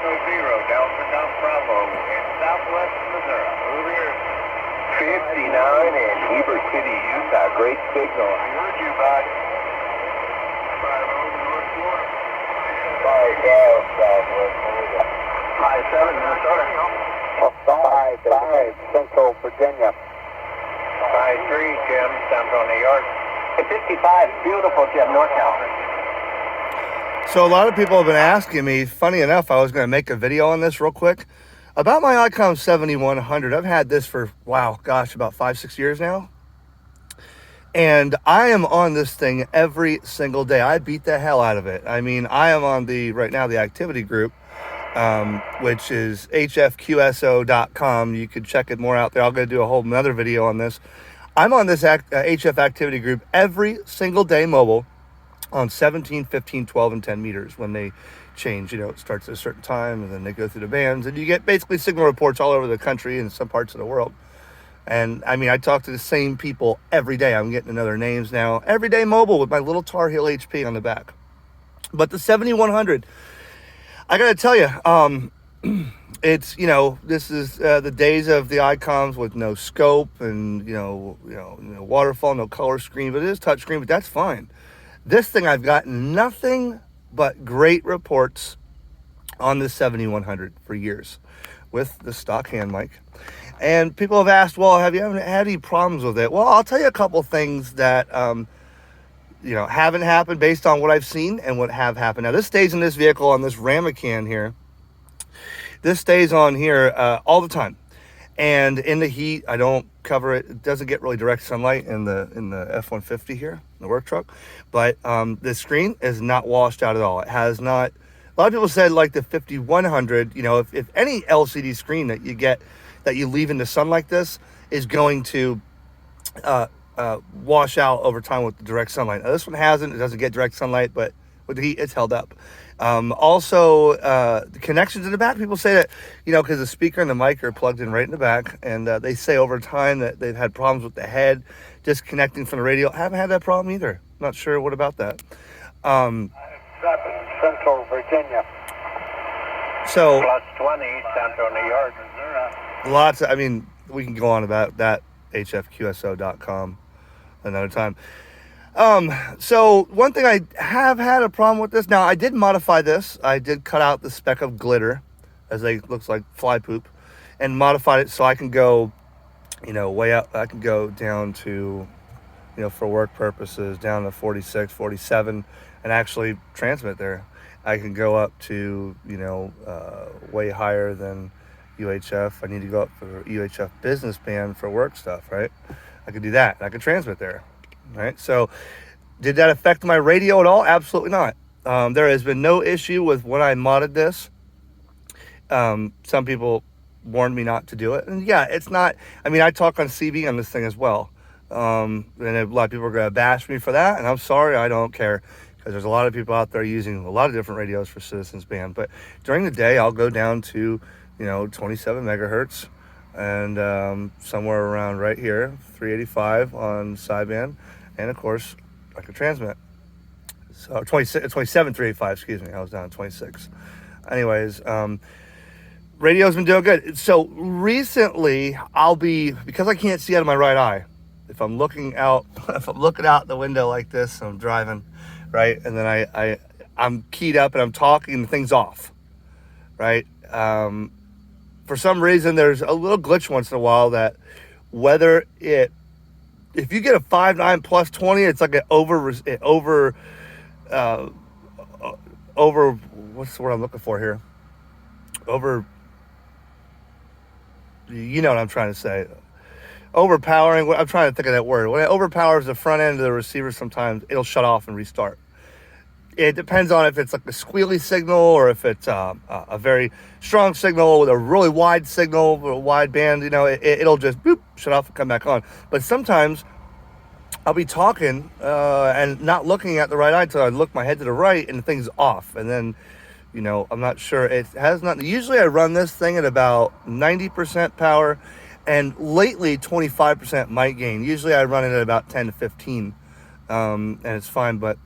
Delta Golf Bravo in southwest Missouri. Over here. 59 in Heber City, Utah. Great signal. I heard you, bud. 50 North Florida. 5 southwest Florida. 57 Minnesota. 55 Central Virginia. 53 Jim, Central New York. 55 beautiful Jim, NorCal. So a lot of people have been asking me, funny enough, I was going to make a video on this real quick, about my Icom 7100. I've had this for, wow, gosh, about 5-6 years now. And I am on this thing every single day. I beat the hell out of it. I mean, I am on right now, the activity group, which is hfqso.com. You can check it more out there. I'm going to do a whole another video on this. I'm on this HF activity group every single day mobile on 17, 15, 12, and 10 meters when they change. It starts at a certain time, and then they go through the bands, and you get basically signal reports all over the country and some parts of the world. And I mean, I talk to the same people every day. I'm getting to know their names now. Everyday mobile with my Little Tarheel HP on the back. But the 7100, I got to tell you, it's, this is the days of the Icoms with no scope and, waterfall, no color screen, but it is touch screen, but that's fine. This thing, I've gotten nothing but great reports on the 7100 for years with the stock hand mic. And people have asked, well, have you ever had any problems with it? Well, I'll tell you a couple things that, haven't happened based on what I've seen and what have happened. Now, this stays in this vehicle on this Ramacan here. This stays on here all the time. And in the heat, I don't cover it. It doesn't get really direct sunlight in the F-150 here, the work truck. But the screen is not washed out at all. It has not. A lot of people said like the 5100, if any LCD screen that you get, that you leave in the sun like this, is going to wash out over time with the direct sunlight. Now, this one hasn't. It doesn't get direct sunlight, but with the heat, it's held up. Also, the connections in the back, people say that, because the speaker and the mic are plugged in right in the back, and they say over time that they've had problems with the head disconnecting from the radio. I haven't had that problem either. Not sure what about that. Central Virginia. So, plus 20 Central New York. we can go on about that, hfqso.com another time. So one thing, I have had a problem with this. Now, I did modify this. I did cut out the speck of glitter, as it looks like fly poop, and modified it so I can go, way up. I can go down to, for work purposes, down to 46, 47, and actually transmit there. I can go up to, way higher than UHF. I need to go up for UHF business band for work stuff, right? I could do that. I could transmit there. Right. So did that affect my radio at all? Absolutely not. There has been no issue with when I modded this. Some people warned me not to do it. And yeah, it's not, I talk on CB on this thing as well. And a lot of people are going to bash me for that. And I'm sorry, I don't care. Because there's a lot of people out there using a lot of different radios for Citizens Band. But during the day, I'll go down to, 27 megahertz. And somewhere around right here, 385 on sideband. And of course, I could transmit. So 27, 385, excuse me. I was down at 26. Anyways, radio's been doing good. So recently, because I can't see out of my right eye, if I'm looking out the window like this, I'm driving, right? And then I'm keyed up and I'm talking, the thing's off, right? For some reason, there's a little glitch once in a while that if you get a 5.9 plus 20, it's like an over, what's the word I'm looking for here? You know what I'm trying to say. Overpowering, I'm trying to think of that word. When it overpowers the front end of the receiver, sometimes it'll shut off and restart. It depends on if it's like a squealy signal or if it's a very strong signal with a really wide signal, a wide band, it'll just boop, shut off and come back on. But sometimes I'll be talking and not looking at the right eye until I look my head to the right and the thing's off. And then, I'm not sure. It has not. Usually I run this thing at about 90% power and lately 25% mic gain. Usually I run it at about 10 to 15 and it's fine. But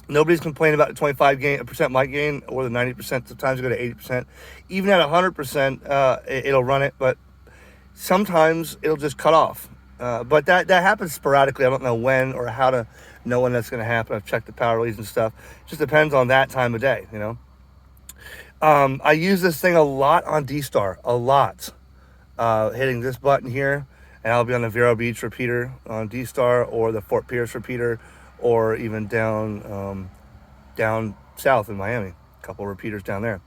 Nobody's complaining about the 25% mic gain or the 90%. Sometimes you go to 80%. Even at 100%, it'll run it, but sometimes it'll just cut off. But that happens sporadically. I don't know when or how to know when that's going to happen. I've checked the power leads and stuff. It just depends on that time of day, you know. I use this thing a lot on D-Star, a lot. Hitting this button here, and I'll be on the Vero Beach repeater on D-Star, or the Fort Pierce repeater, or even down south in Miami. A couple repeaters down there.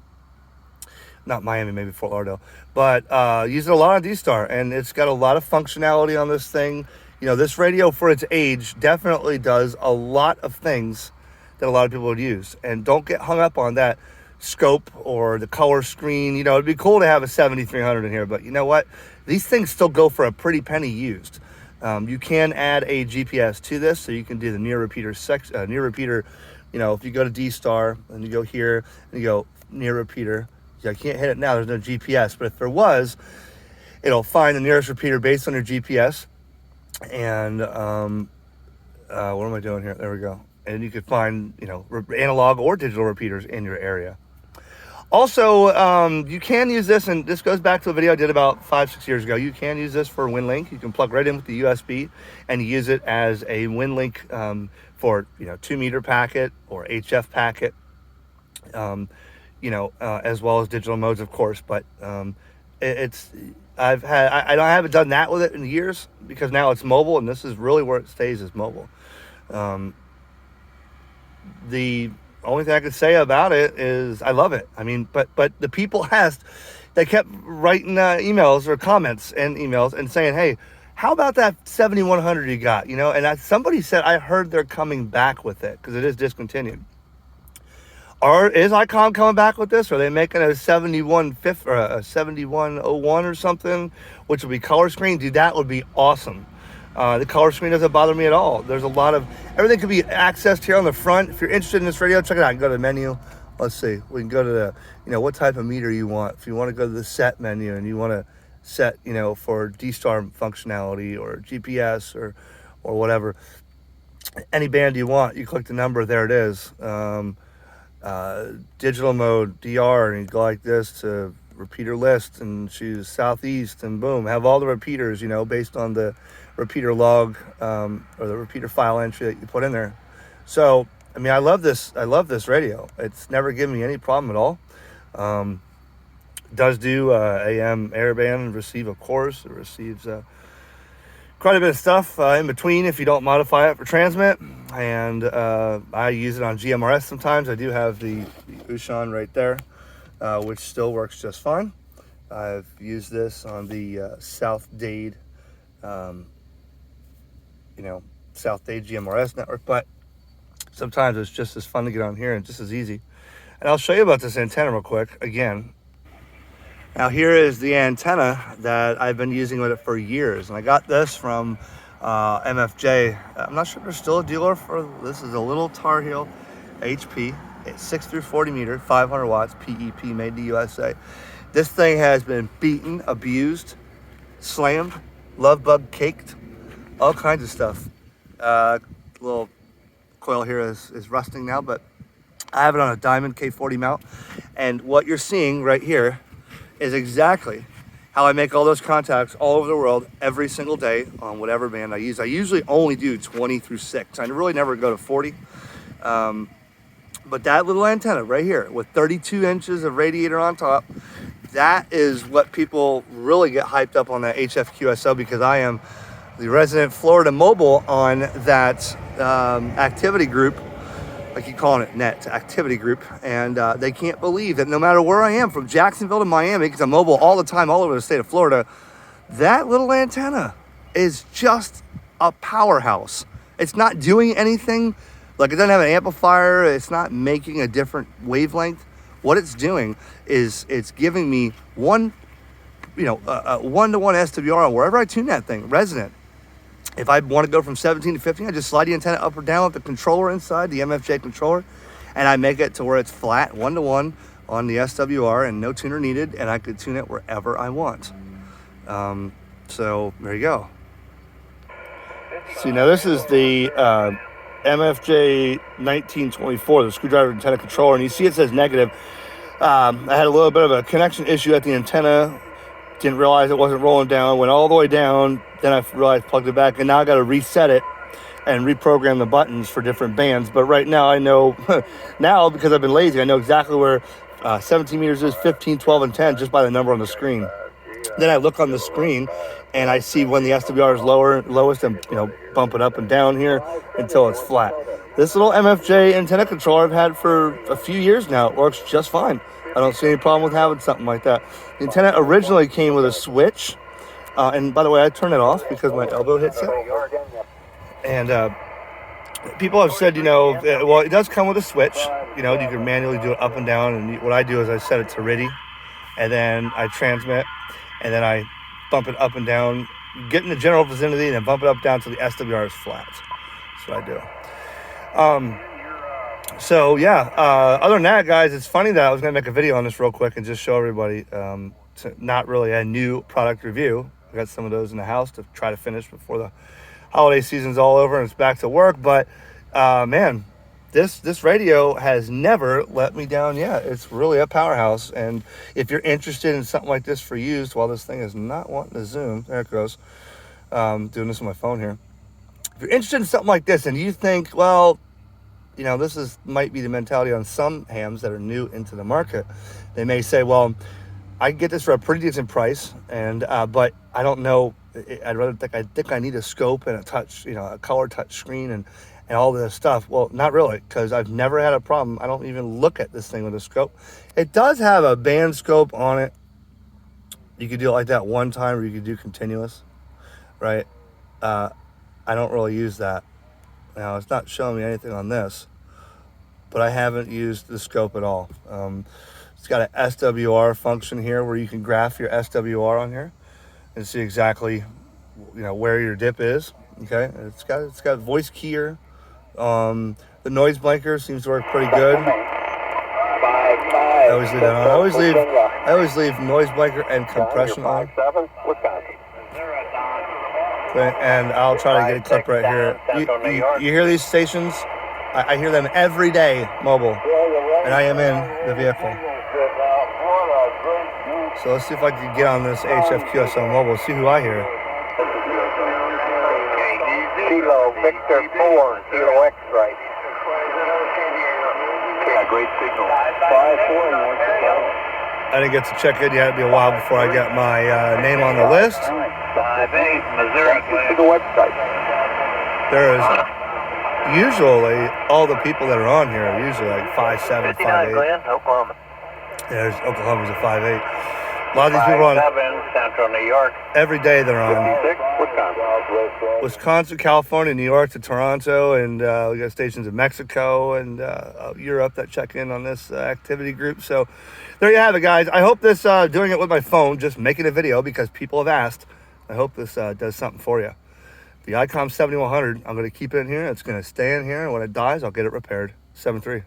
Not Miami, maybe Fort Lauderdale. But use it a lot on D-Star, and it's got a lot of functionality on this thing. You know, this radio for its age definitely does a lot of things that a lot of people would use. And don't get hung up on that scope or the color screen. You know, it'd be cool to have a 7300 in here, but you know what? These things still go for a pretty penny used. You can add a GPS to this, so you can do the near repeater near repeater. You know, if you go to D-Star and you go here and you go near repeater, I can't hit it now, there's no GPS, but if there was, it'll find the nearest repeater based on your GPS. And what am I doing here? There we go. And you could find, you know, analog or digital repeaters in your area. Also, you can use this, and this goes back to a video I did about 5-6 years ago. You can use this for WinLink. You can plug right in with the USB and use it as a WinLink for, you know, 2-meter packet or HF packet, you know, as well as digital modes, of course. But I haven't done that with it in years, because now it's mobile, and this is really where it stays, is mobile. The only thing I could say about it is I love it. I mean, but the people they kept writing emails or comments and emails and saying, hey, how about that 7100 you got? You know, and somebody said, I heard they're coming back with it because it is discontinued. Is Icom coming back with this? Are they making a 7150 or a 7101 or something, which will be color screen? Dude, that would be awesome. The color screen doesn't bother me at all. There's a lot of, everything can be accessed here on the front. If you're interested in this radio, check it out. You can go to the menu. Let's see. We can go to the, you know, what type of meter you want. If you want to go to the set menu and you want to set, you know, for D-Star functionality or GPS or whatever, any band you want, you click the number, there it is. Digital mode, DR, and you go like this to repeater list and choose southeast, and boom, have all the repeaters, you know, based on the repeater log or the repeater file entry that you put in there. So, I mean, I love this radio. It's never given me any problem at all. Does do AM airband receive, of course. It receives quite a bit of stuff in between if you don't modify it for transmit. And I use it on GMRS sometimes. I do have the Ushan right there, which still works just fine. I've used this on the South Dade, South Dade GMRS network, but sometimes it's just as fun to get on here and just as easy. And I'll show you about this antenna real quick again. Now here is the antenna that I've been using with it for years, and I got this from MFJ. I'm not sure if there's still a dealer for this. Is a Little Tarheel HP. It's 6 through 40 meter, 500 watts, PEP, made in the USA. This thing has been beaten, abused, slammed, love bug caked, all kinds of stuff. Little coil here is rusting now, but I have it on a diamond K40 mount, and what you're seeing right here is exactly how I make all those contacts all over the world every single day on whatever band I use. I usually only do 20 through 6. I really never go to 40. But that little antenna right here with 32 inches of radiator on top, that is what people really get hyped up on that HFQSO, because I am the resident Florida mobile on that activity group. I keep calling it NET activity group, and they can't believe that no matter where I am, from Jacksonville to Miami, because I'm mobile all the time, all over the state of Florida, that little antenna is just a powerhouse. It's not doing anything, like it doesn't have an amplifier, it's not making a different wavelength. What it's doing is it's giving me one-to-one SWR on wherever I tune that thing, resonant. If I want to go from 17 to 15, I just slide the antenna up or down with the controller inside, the MFJ controller, and I make it to where it's flat, 1-to-1 on the SWR, and no tuner needed, and I could tune it wherever I want. So there you go. See, now this is the MFJ 1924, the screwdriver antenna controller, and you see it says negative. I had a little bit of a connection issue at the antenna. Didn't realize it wasn't rolling down. Went all the way down. Then I realized plugged it back, and now I got to reset it and reprogram the buttons for different bands. But right now I know, now because I've been lazy, I know exactly where 17 meters is, 15, 12, and 10 just by the number on the screen. Then I look on the screen and I see when the SWR is lowest, and bump it up and down here until it's flat. This little MFJ antenna controller I've had for a few years now. It works just fine. I don't see any problem with having something like that. The antenna originally came with a switch, and by the way, I turned it off because my elbow hits it. And people have said, well, it does come with a switch. You can manually do it up and down. And what I do is I set it to RIDI, and then I transmit, and then I bump it up and down, get in the general vicinity, and then bump it up down till the SWR is flat. That's what I do. Other than that, guys, it's funny that I was going to make a video on this real quick and just show everybody. Not really a new product review. I got some of those in the house to try to finish before the holiday season's all over and it's back to work. But man, this radio has never let me down yet. It's really a powerhouse. And if you're interested in something like this for use, while this thing is not wanting to zoom, there it goes. Doing this on my phone here. If you're interested in something like this and you think, well, this might be the mentality on some hams that are new into the market. They may say, well, I can get this for a pretty decent price, and but I don't know. I think I need a scope and a touch, a color touch screen and all this stuff. Well, not really, because I've never had a problem. I don't even look at this thing with a scope. It does have a band scope on it. You could do it like that one time, or you could do continuous, right? I don't really use that. Now, it's not showing me anything on this, but I haven't used the scope at all. It's got an SWR function here where you can graph your SWR on here and see exactly, where your dip is. Okay, it's got voice keyer. The noise blanker seems to work pretty good. I always leave that on. I always leave noise blanker and compression on. Okay, and I'll try to get a clip right here. You hear these stations? I hear them every day, mobile, and I am in the vehicle. So let's see if I can get on this HFQSL mobile, see who I hear. Kilo Victor 4, Kilo X-ray. Great signal. 5-4. I didn't get to check in yet. It'll be a while before I get my name on the list. 5-8, Missouri. To the website. There is usually all the people that are on here are usually like 5'7", 5'8". Oklahoma. There's Oklahoma's a 5'8". A lot of these people are on Central New York. every day. They're on Wisconsin. Wisconsin, California, New York to Toronto, and we got stations in Mexico and Europe that check in on this activity group. So there you have it, guys. I hope this doing it with my phone, just making a video because people have asked. I hope this does something for you. The Icom 7100, I'm going to keep it in here. It's going to stay in here, and when it dies, I'll get it repaired. 7-3.